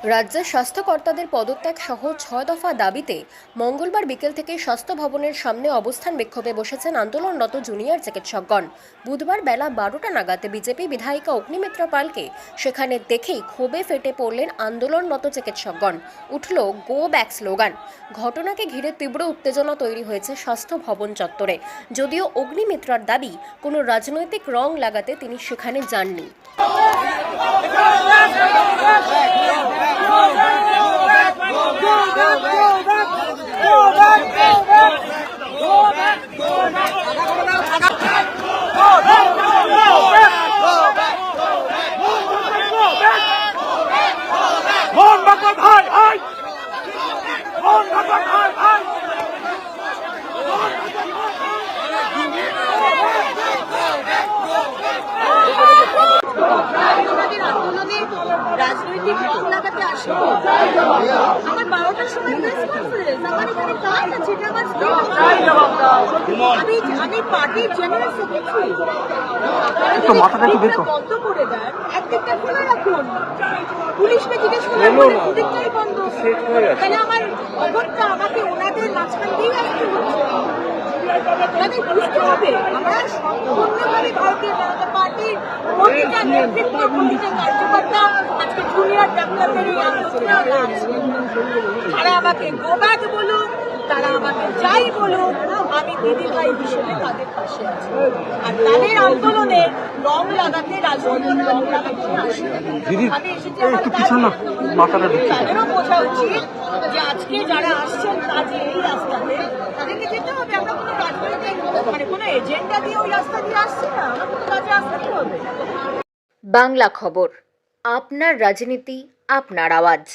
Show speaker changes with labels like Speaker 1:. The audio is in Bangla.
Speaker 1: রাজ্যের স্বাস্থ্য কর্তাদের পদত্যাগ সহ ৬ দফা দাবিতে মঙ্গলবার বিকেল থেকে স্বাস্থ্য ভবনের সামনে অবস্থান বিক্ষোভে বসেছেন আন্দোলনরত জুনিয়র চিকিৎসকগণ। বুধবার বেলা ১২টা নাগাদ বিজেপি বিধায়িকা অগ্নিমিত্র পালকে সেখানে দেখেই ক্ষোভে ফেটে পড়লেন আন্দোলনরত চিকিৎসকগণ। উঠল গো ব্যাক স্লোগান। ঘটনাকে ঘিরে তীব্র উত্তেজনা তৈরি হয়েছে স্বাস্থ্য ভবন চত্বরে। যদিও অগ্নিমিত্রার দাবি, কোনো রাজনৈতিক রং লাগাতে তিনি সেখানে যাননি।
Speaker 2: রাজনৈতিক রং লাগাতে আসে আমার 12টার সময় প্রেস কনফারেন্স, আমার এখানে কাজ আছে, এটা আমার আমি পার্টির জেনারেল সেক্রেটারি। বন্ধ করে দেন, একদিকটা খোলা রাখুন, পুলিশকে জিজ্ঞেস করলে দুদিকটাই বন্ধ, তাহলে আমার অবস্থা আমাকে ওনাদের মাঝখান দিয়ে আসতে হচ্ছে। তাদের বুঝতে হবে আমরা সম্পূর্ণভাবে ভারতীয় জনতা পার্টির প্রতিটা নেতৃত্ব, প্রতিটা কার্যকর্তা আজকে জুনিয়র ডাক্তারদের এই আন্দোলনে আছে। তারা আমাকে গো ব্যাক বলুন, তারা আমাকে যাই বলুন, আমি দিদিভাই হিসেবে তাদের পাশে আছি। আর তাদের আন্দোলনে রং লাগাতে, রাজনৈতিক রং লাগাতে আমি এসেছি। তাদেরও বোঝা উচিত যে আজকে যারা আসছেন কাজে এই রাস্তাতে, তাদেরকে যেতে হবে। আমরা কোনো রাজনৈতিক কোনো এজেন্ডা দিয়ে ওই রাস্তা দিয়ে আসছি না, আমরা কোনো কাজে আসতে হবে।
Speaker 1: বাংলা খবর, আপনার রাজনীতি, আপনার আওয়াজ।